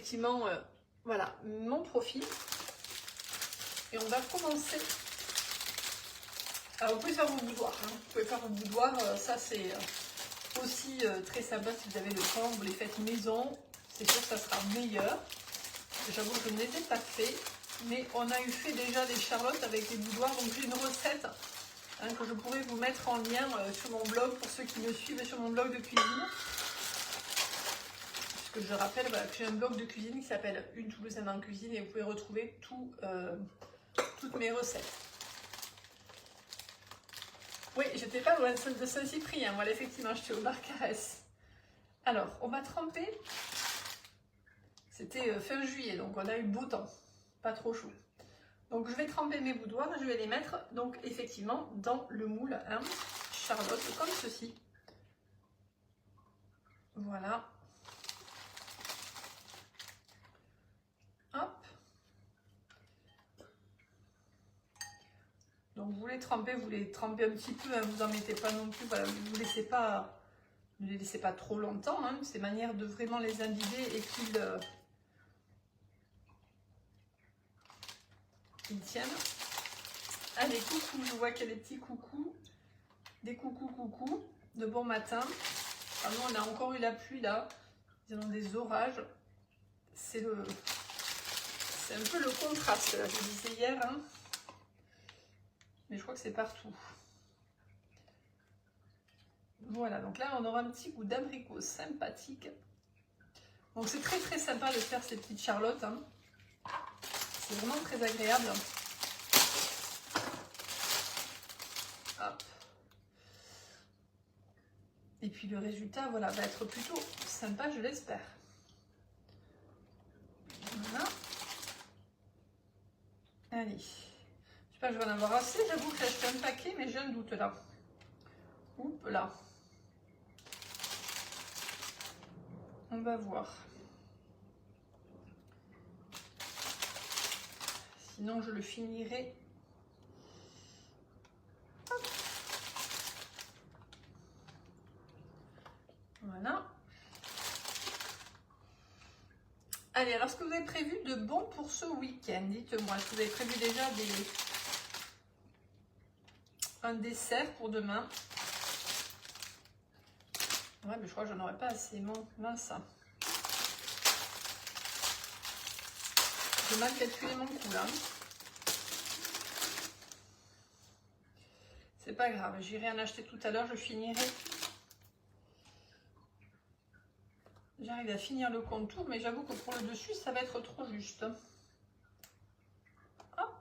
Effectivement, voilà mon profil. Et on va commencer. Alors vous pouvez faire vos boudoirs, hein. Vous pouvez faire vos boudoirs, ça c'est aussi très sympa si vous avez le temps, vous les faites maison, c'est sûr que ça sera meilleur. J'avoue que je ne les ai pas fait, mais on a eu fait déjà des charlottes avec des boudoirs, donc j'ai une recette que je pourrais vous mettre en lien sur mon blog pour ceux qui me suivent sur mon blog de cuisine. Puisque je rappelle voilà, que j'ai un blog de cuisine qui s'appelle Une Toulousaine en cuisine et vous pouvez retrouver toutes mes recettes. Oui, j'étais pas loin de Saint-Cyprien, voilà, effectivement, j'étais au bar Caresse. Alors, on va tremper. C'était fin juillet, donc on a eu beau temps, pas trop chaud. Donc je vais tremper mes boudoirs, je vais les mettre donc effectivement dans le moule charlotte comme ceci. Voilà. Hop. Donc vous les trempez un petit peu, hein, vous en mettez pas non plus, voilà, vous laissez pas, ne les laissez pas trop longtemps, hein, c'est manière de vraiment les imbiber et qu'ils tiennent. Allez, coucou, je vois qu'il y a des petits coucous, des coucous de bon matin. Ah non, on a encore eu la pluie là, ils ont des orages, c'est un peu le contraste là, je disais hier, hein. Mais je crois que c'est partout. Voilà, donc là on aura un petit goût d'abricot sympathique. Donc c'est très très sympa de faire ces petites charlottes, hein. C'est vraiment très agréable. Hop. Et puis le résultat, voilà, va être plutôt sympa, je l'espère. Voilà. Allez. Je sais pas, je vais en avoir assez. J'avoue que j'ai acheté un paquet, mais j'ai un doute là. Oups là. On va voir. Sinon, je le finirai. Hop. Voilà. Allez, alors ce que vous avez prévu de bon pour ce week-end, dites-moi. Est-ce que vous avez prévu déjà un dessert pour demain? Ouais, mais je crois que j'en aurais pas assez. Mince. J'ai mal calculé mon coup là. C'est pas grave, j'irai en acheter tout à l'heure, je finirai. J'arrive à finir le contour, mais j'avoue que pour le dessus, ça va être trop juste. Hop.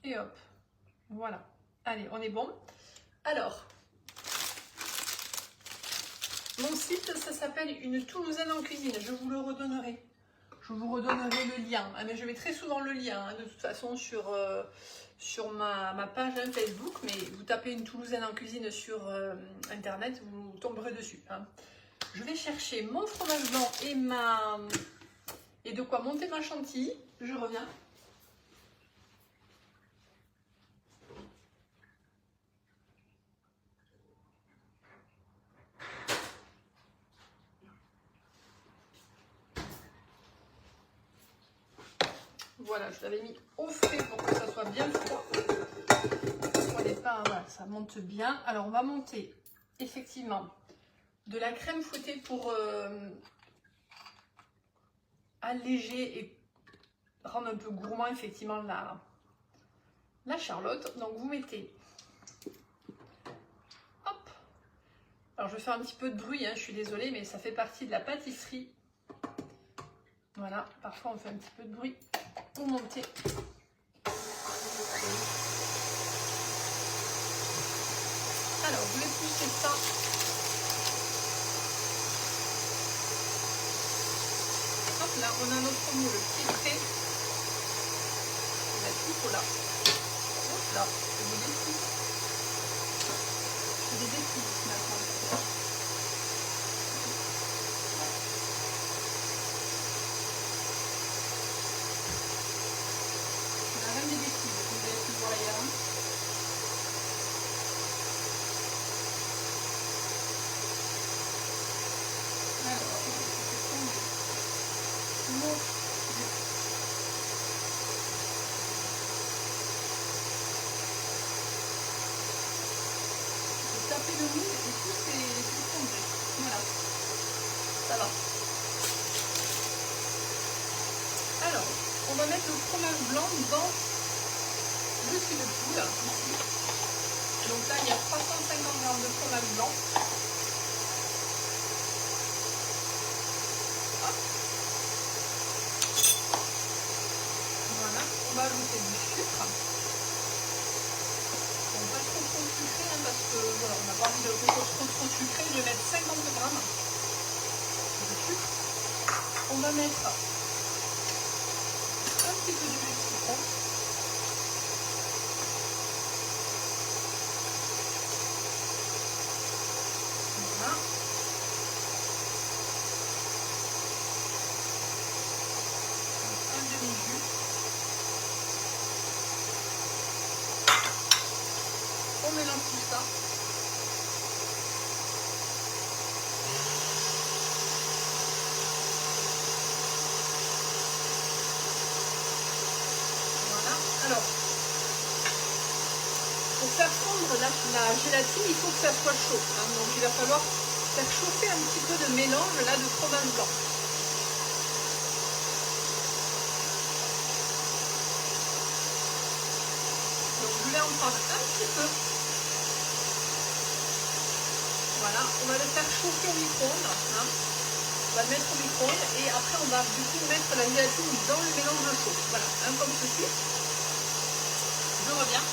Et hop. Voilà. Allez, on est bon. Alors, mon site, ça s'appelle Une Toulousaine en cuisine. Je vous le redonnerai. Je vous redonnerai le lien. Mais je mets très souvent le lien, de toute façon, sur ma page Facebook. Mais vous tapez Une Toulousaine en cuisine sur Internet, vous tomberez dessus. Hein. Je vais chercher mon fromage blanc et de quoi monter ma chantilly. Je reviens. Voilà, je l'avais mis au frais pour que ça soit bien froid. Voilà, ça monte bien. Alors, on va monter effectivement de la crème fouettée pour alléger et rendre un peu gourmand effectivement la charlotte. Donc, vous mettez... Hop. Alors, je vais faire un petit peu de bruit, hein, je suis désolée, mais ça fait partie de la pâtisserie. Voilà, parfois on fait un petit peu de bruit pour monter. Alors, je vais pousser ça. Hop là, on a notre moule qui est prêt. On va tout là. Hop là, je vous décide. Je vais décider maintenant. On a même des bêtises, vous avez pu voir hier. on va mettre le fromage blanc dans le fil de poule, ici. Donc là, il y a 350 g de fromage blanc. Hop. Voilà, on va ajouter du sucre. Bon, pas trop sucré, hein, parce que voilà, on n'a pas envie de quelque chose trop sucré. Je vais mettre 50 g de sucre. On va mettre un petit peu de jus de citron. Voilà. Un demi-jus. On mélange tout ça. Alors, pour faire fondre la gélatine, il faut que ça soit chaud. Hein, donc il va falloir faire chauffer un petit peu de mélange là de fromage blanc. Donc je vais en prendre un petit peu. Voilà, on va le faire chauffer au micro-ondes. Hein. On va le mettre au micro-ondes et après on va du coup mettre la gélatine dans le mélange chaud. Voilà, comme ceci. Je reviens.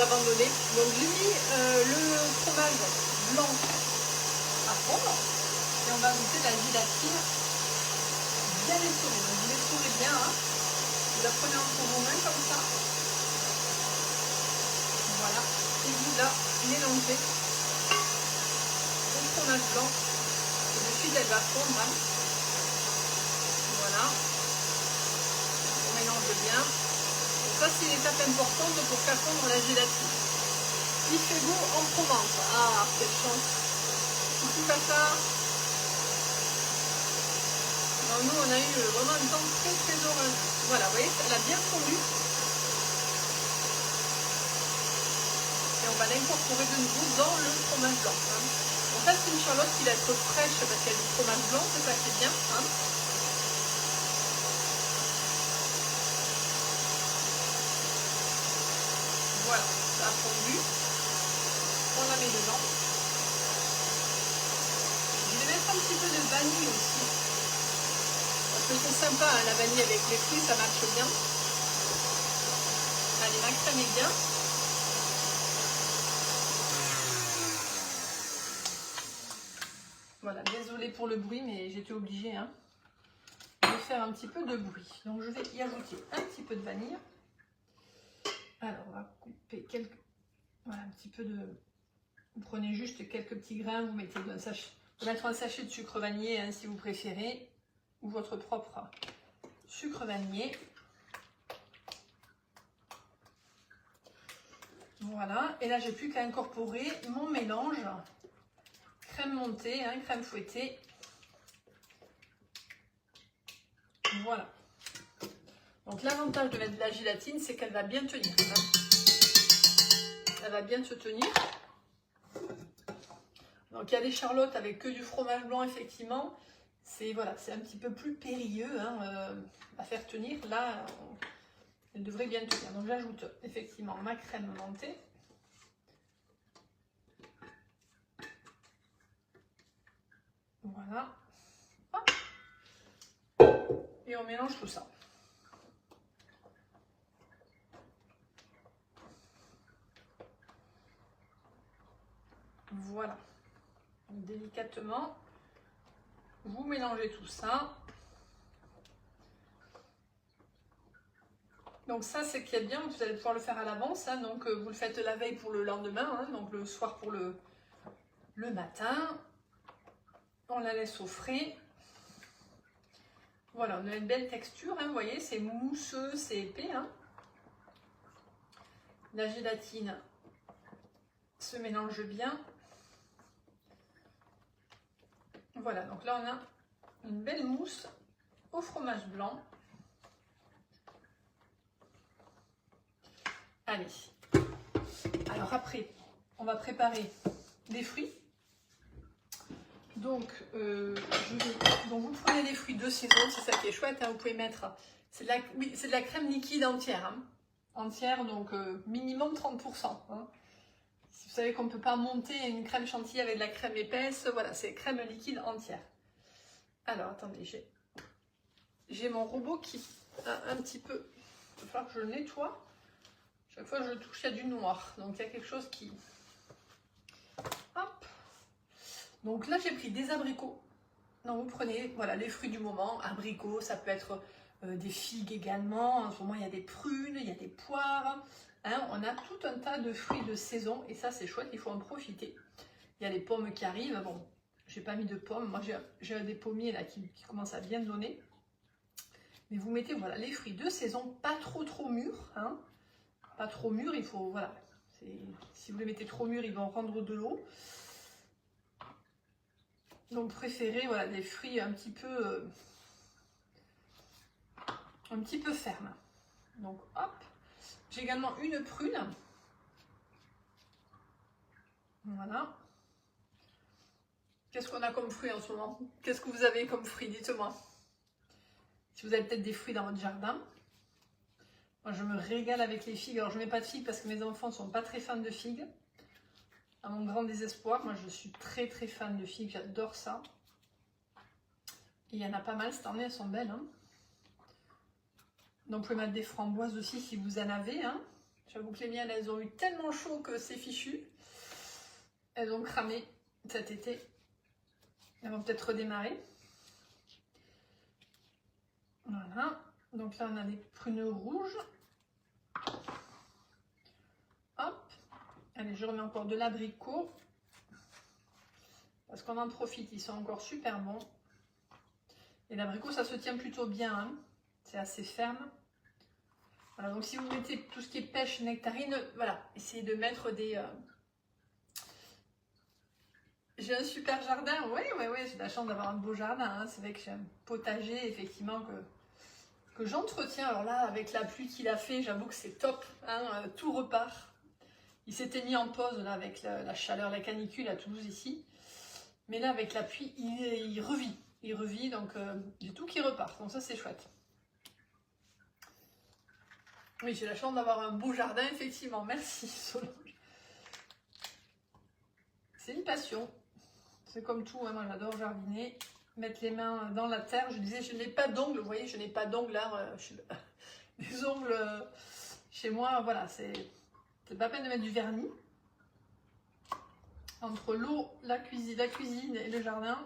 Abandonné. Donc j'ai mis le fromage blanc à fondre et on va ajouter la gélatine bien essorée. Donc vous l'essorez bien, hein. Vous la prenez entre vos mains comme ça. Voilà. Et vous la mélangez au fromage blanc. Et de suite elle va fondre. Hein. Voilà. On mélange bien. Ça, c'est l'étape importante pour faire fondre la gélatine. Il fait beau en Provence. Ah, quelle chance. Coucou papa. Alors, nous, on a eu vraiment un temps très orageux. Voilà, vous voyez, elle a bien fondu. Et on va l'incorporer de nouveau dans le fromage blanc. Hein. Donc ça, c'est une charlotte qui va être fraîche parce qu'il y a du fromage blanc, c'est ça qui est bien. Hein. Voilà, ça a fondu. On la met dedans. Je vais mettre un petit peu de vanille aussi. Parce que c'est sympa, hein, la vanille avec les fruits, ça marche bien. Allez, ma crème est bien. Voilà, désolée pour le bruit, mais j'étais obligée de faire un petit peu de bruit. Donc je vais y ajouter un petit peu de vanille. Alors, on va couper quelques... Voilà, un petit peu de... Vous prenez juste quelques petits grains, vous mettez un sachet... Vous mettre un sachet de sucre vanillé, hein, si vous préférez, ou votre propre sucre vanillé. Voilà, et là, j'ai plus qu'à incorporer mon mélange. Crème montée, hein, crème fouettée. Voilà. Donc l'avantage de mettre de la gélatine, c'est qu'elle va bien tenir. Hein. Elle va bien se tenir. Donc il y a des charlottes avec que du fromage blanc, effectivement. C'est voilà, c'est un petit peu plus périlleux hein, à faire tenir. Là, elle devrait bien tenir. Donc j'ajoute effectivement ma crème montée. Voilà. Hop. Et on mélange tout ça. Voilà. Donc, délicatement, vous mélangez tout ça. Donc ça, c'est qui est bien, vous allez pouvoir le faire à l'avance. Hein, donc vous le faites la veille pour le lendemain, hein, donc le soir pour le matin. On la laisse au frais. Voilà, on a une belle texture, hein, vous voyez, c'est mousseux, c'est épais. Hein. La gélatine se mélange bien. Voilà, donc là on a une belle mousse au fromage blanc. Allez, alors après, on va préparer les fruits. Donc, vous prenez les fruits de saison, c'est ça qui est chouette, hein, vous pouvez mettre, c'est de la crème liquide entière, hein, entière, donc minimum 30%. Hein. Si vous savez qu'on ne peut pas monter une crème chantilly avec de la crème épaisse, voilà, c'est crème liquide entière. Alors, attendez, j'ai mon robot qui a un petit peu, il va falloir que je le nettoie. Chaque fois que je touche, il y a du noir, donc il y a quelque chose qui... Hop. Donc là, j'ai pris des abricots. Donc vous prenez voilà, les fruits du moment, abricots, ça peut être des figues également. En ce moment, il y a des prunes, il y a des poires. Hein, on a tout un tas de fruits de saison et ça, c'est chouette, il faut en profiter. Il y a les pommes qui arrivent. Bon, j'ai pas mis de pommes. Moi, j'ai des pommiers là qui commencent à bien donner. Mais vous mettez voilà, les fruits de saison, pas trop mûrs. Hein, pas trop mûrs, il faut... Voilà, si vous les mettez trop mûrs, ils vont rendre de l'eau. Donc préférez voilà, des fruits un petit peu fermes. Donc hop, j'ai également une prune. Voilà. Qu'est-ce qu'on a comme fruits en ce moment? Qu'est-ce que vous avez comme fruits? Dites-moi. Si vous avez peut-être des fruits dans votre jardin. Moi je me régale avec les figues. Alors je ne mets pas de figues parce que mes enfants ne sont pas très fans de figues. À mon grand désespoir, moi je suis très fan de figues, j'adore ça. Et il y en a pas mal cette année, elles sont belles. Hein. Donc vous pouvez mettre des framboises aussi si vous en avez. Hein. J'avoue que les miennes, elles ont eu tellement chaud que c'est fichu. Elles ont cramé cet été. Elles vont peut-être redémarrer. Voilà. Donc là, on a des prunes rouges. Hop. Allez, je remets encore de l'abricot. Parce qu'on en profite, ils sont encore super bons. Et l'abricot, ça se tient plutôt bien. Hein. C'est assez ferme. Voilà, donc si vous mettez tout ce qui est pêche, nectarine, voilà, essayez de mettre des... J'ai un super jardin, oui, j'ai la chance d'avoir un beau jardin. Hein. C'est vrai que j'ai un potager, effectivement, que j'entretiens. Alors là, avec la pluie qu'il a fait, j'avoue que c'est top, hein, tout repart. Il s'était mis en pause là, avec la chaleur, la canicule à Toulouse ici. Mais là, avec la pluie, il revit. Il revit, donc j'ai tout qui repart. Donc ça, c'est chouette. Oui, j'ai la chance d'avoir un beau jardin, effectivement. Merci, Solange. C'est une passion. C'est comme tout, hein. Moi j'adore jardiner. Mettre les mains dans la terre. Je disais, je n'ai pas d'ongles. Vous voyez, je n'ai pas d'ongles là. Les ongles chez moi, voilà, c'est pas peine de mettre du vernis. Entre l'eau, la cuisine et le jardin,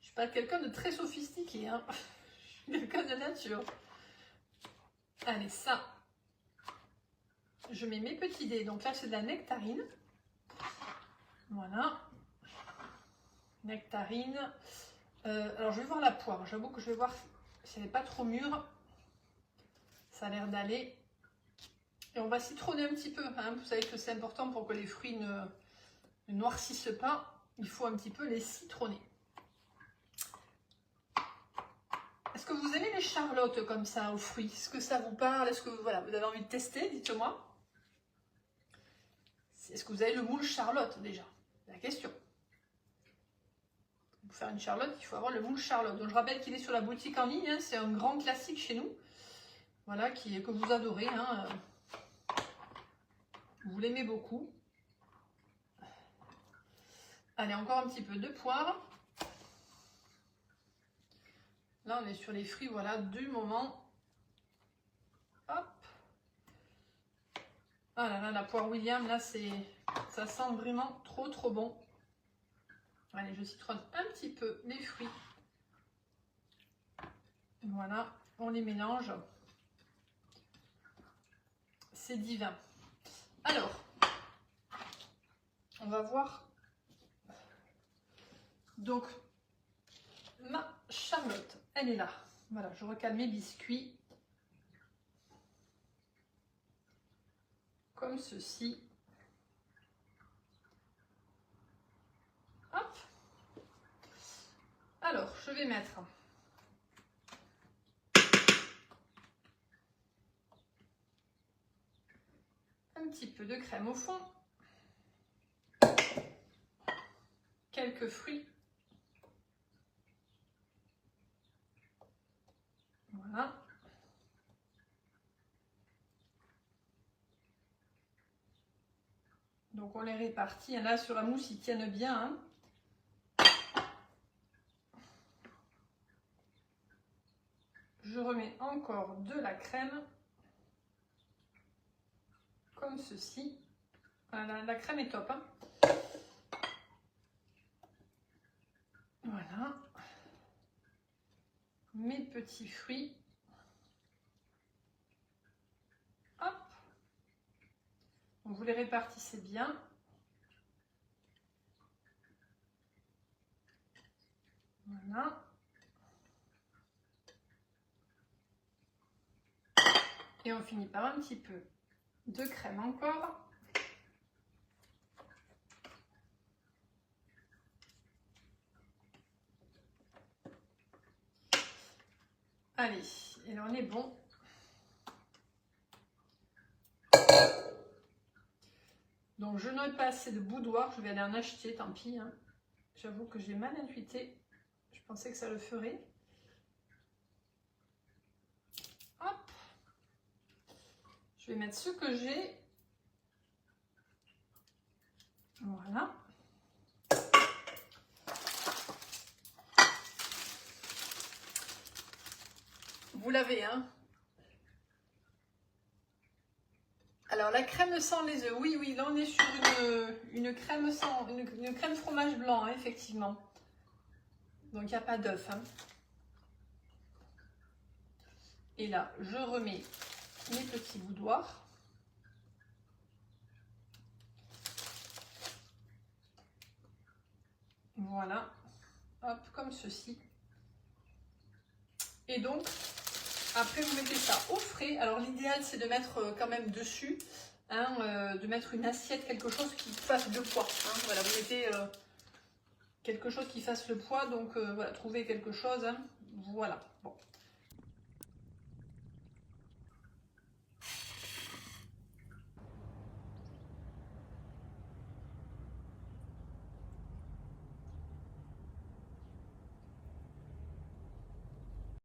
je suis pas quelqu'un de très sophistiqué. Hein. Je suis quelqu'un de nature. Allez, ça, je mets mes petits dés. Donc là, c'est de la nectarine. Voilà. Nectarine. Alors, je vais voir la poire. J'avoue que je vais voir si elle n'est pas trop mûre. Ça a l'air d'aller. Et on va citronner un petit peu. Hein. Vous savez que c'est important pour que les fruits ne noircissent pas. Il faut un petit peu les citronner. Est-ce que vous aimez les charlottes comme ça aux fruits? Est-ce que ça vous parle? Est-ce que voilà, vous avez envie de tester? Dites-moi. Est-ce que vous avez le moule charlotte déjà? C'est la question. Pour faire une charlotte, il faut avoir le moule charlotte. Donc je rappelle qu'il est sur la boutique en ligne. Hein, c'est un grand classique chez nous. Voilà, que vous adorez. Hein. Vous l'aimez beaucoup. Allez, encore un petit peu de poire. Là, on est sur les fruits, voilà, du moment. Hop. Ah là là, la poire William, là, ça sent vraiment trop bon. Allez, je citronne un petit peu les fruits. Voilà, on les mélange. c'est divin. Alors, on va voir. Donc, ma Charlotte, elle est là. Voilà, je recale mes biscuits. Comme ceci. Hop. Alors, je vais mettre un petit peu de crème au fond. Quelques fruits. Voilà. Donc on les répartit. Là sur la mousse, ils tiennent bien. Hein. Je remets encore de la crème. Comme ceci. Voilà, la crème est top. Hein. Voilà. Mes petits fruits. Hop. Donc vous les répartissez bien. Voilà. Et on finit par un petit peu de crème encore. Allez, et là on est bon. Donc je n'ai pas assez de boudoir, je vais aller en acheter, tant pis. Hein. J'avoue que j'ai mal intuité. Je pensais que ça le ferait. Hop. Je vais mettre ce que j'ai. Voilà. Vous l'avez, hein? Alors la crème sans les œufs, oui, oui, là on est sur une crème sans, une crème fromage blanc, hein, effectivement. Donc il n'y a pas d'œuf. Hein. Et là, je remets mes petits boudoirs. Voilà, hop, comme ceci. Et donc, après vous mettez ça au frais. Alors l'idéal c'est de mettre quand même dessus, hein, de mettre une assiette, quelque chose qui fasse le poids. Hein. Voilà, vous mettez quelque chose qui fasse le poids, donc voilà, trouvez quelque chose. Hein. Voilà, bon.